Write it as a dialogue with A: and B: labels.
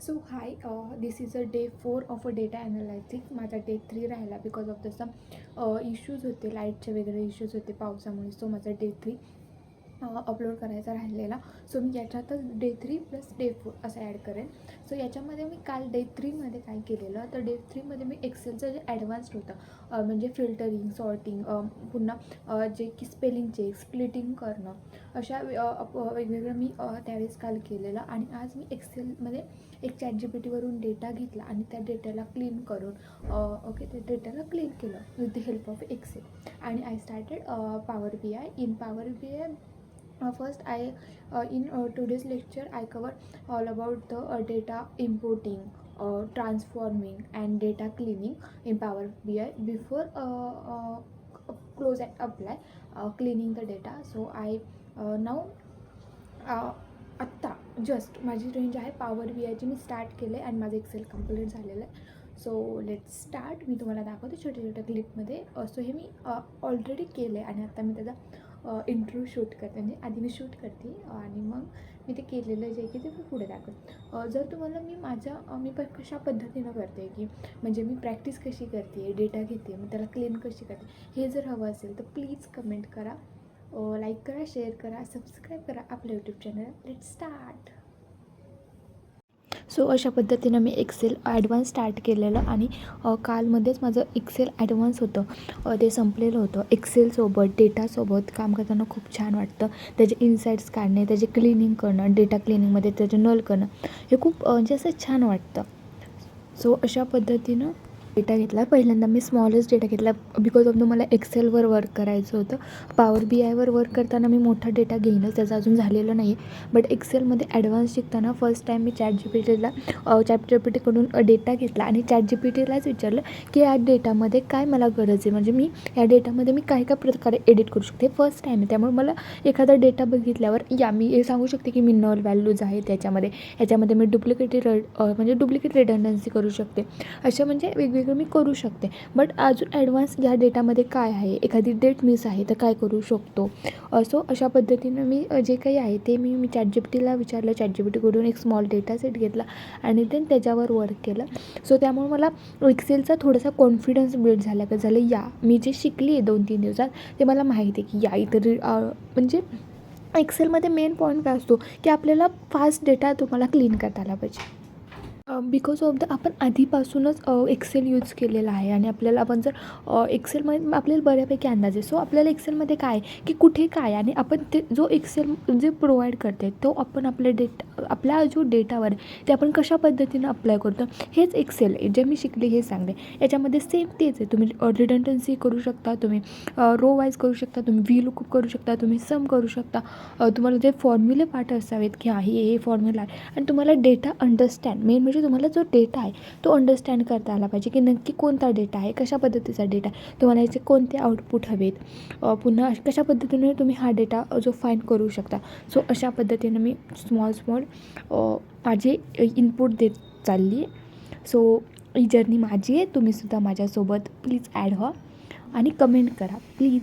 A: So hi, this is a day 4 of a data analysis. माझा day 3 राहिला because of the some issues होते, लाईटचे वगैरे issues होते पावसामुळे. सो माझा डे 3 अपलोड करायचा राहिलेला. सो मी याच्यातच डे 3 प्लस डे 4 असं ॲड करेन. सो याच्यामध्ये मी काल डे 3मध्ये काय केलेलं, तर डे 3मध्ये मी एक्सेलचं जे ॲडव्हान्स्ड होतं म्हणजे फिल्टरिंग, सॉर्टिंग, पुन्हा जे की स्पेलिंग चेक, स्प्लिटिंग करणं, अशा वेगवेगळं मी त्यावेळेस काल केलेलं. आणि आज मी एक्सेलमध्ये एक ChatGPTवरून डेटा घेतला आणि त्या डेटाला क्लीन करून त्या डेटाला क्लीन केलं with the help of Excel. आणि I started Power BI. In Power BI, first in today's lecture I cover all about the data importing, transforming and data cleaning in Power BI before close and apply cleaning the data. So I now आत्ता just माझी range आहे power BIची मी start केले आणि माझं Excel complete झालेलं आहे. So let start. मी तुम्हाला दाखवते छोट्या छोट्या क्लिपमध्ये. सो हे मी ऑलरेडी केलं आहे आणि आता मी त्याचा इंट्रो शूट करते, म्हणजे आधी मी शूट करते आणि मग मी ते केलेलं जे की ते मी पुढे दाखवते. जर तुम्हाला मी पण कशा पद्धतीनं करते, की म्हणजे मी प्रॅक्टिस कशी करते, डेटा घेते, मग त्याला क्लीन कशी करते, हे जर हवं असेल तर प्लीज कमेंट करा, लाईक करा, शेअर करा, सबस्क्राईब करा आपलं YouTube channel. Let start. So अशा पद्धतीनं मी एक्सेल ॲडव्हान्स स्टार्ट केलेलं आणि कालमध्येच माझं एक्सेल ॲडव्हान्स होतं, ते संपलेलं होतं. एक्सेलसोबत डेटासोबत काम करताना खूप छान वाटतं. त्याचे इन्साईट्स काढणे, त्याचे क्लिनिंग करणं, डेटा क्लिनिंगमध्ये त्याचे नल करणं, हे खूप म्हणजे असं छान वाटतं. सो अशा पद्धतीनं डेटा घेतला. पहिल्यांदा मी स्मॉलेस्ट डेटा घेतला बिकॉज ऑफ मला एक्सेलवर वर्क करायचं होतं. पॉवर BIवर वर्क करताना मी मोठा डेटा घेईनच, त्याचं अजून झालेलं नाही आहे. बट एक्सेलमध्ये ॲडव्हान्स शिकताना फर्स्ट टाईम मी ChatGPTकडून डेटा घेतला आणि ChatGPTलाच विचारलं की या डेटामध्ये काय मला गरज आहे, म्हणजे मी या डेटामध्ये मी काय काय प्रकारे एडिट करू शकते. फर्स्ट टाईम आहे, त्यामुळे मला एखादा डेटा बघितल्यावर मी हे सांगू शकते की मी नल व्हॅल्यूज आहेत याच्यामध्ये मी डुप्लिकेट रिडंडन्सी करू शकते. अशा म्हणजे वेगवेगळं मी करू शकते. बट अजून ॲडव्हान्स या डेटामध्ये काय आहे, एखादी डेट मिस आहे तर काय करू शकतो. सो अशा पद्धतीनं मी जे काही आहे ते मी ChatGPTला विचारलं. ChatGPTकडून एक स्मॉल डेटा सेट घेतला आणि देन त्याच्यावर वर्क केलं. सो त्यामुळे मला एक्सेलचा थोडासा कॉन्फिडन्स बिल्ड झालं. मी जे शिकली आहे 2-3 दिवसात ते मला माहिती आहे की इतर म्हणजे एक्सेलमध्ये मेन पॉईंट काय असतो की आपल्याला फास्ट डेटा तुम्हाला क्लीन करता आला पाहिजे. बिकॉज ऑफ आपण आधीपासूनच एक्सेल यूज केलेला आहे आणि आपण जर एक्सेलमध्ये आपल्याला बऱ्यापैकी अंदाज आहे. सो आपल्याला एक्सेलमध्ये काय की कुठे काय, आणि आपण ते जो एक्सेल जे प्रोव्हाइड करते तो आपण आपला जो डेटावर ते आपण कशा पद्धतीनं अप्लाय करतो, हेच एक्सेल आहे. जे मी शिकले हे सांगते. याच्यामध्ये सेम तेच आहे. तुम्ही रिडंडन्सी करू शकता, तुम्ही रो वाईज करू शकता, तुम्ही VLOOKUP करू शकता, तुम्ही सम करू शकता. तुम्हाला जे फॉर्म्युले पाठ असावेत की हे फॉर्म्युला आहे, आणि तुम्हाला डेटा अंडरस्टँड, मेन म्हणजे तुम्हाला जो डेटा आहे तो अंडरस्टँड करता आला पाहिजे की नक्की कोणता डेटा आहे, कशा पद्धतीचा डेटा आहे, तुम्हाला याचे कोणते आउटपुट हवेत, पुन्हा कशा पद्धतीने तुम्ही हा डेटा जो फाईंड करू शकता. सो अशा पद्धतीनं मी स्मॉल माझे इनपुट देत चालली. सो ही जर्नी माझी आहे, तुम्हीसुद्धा माझ्यासोबत प्लीज ॲड व्हा आणि कमेंट करा प्लीज.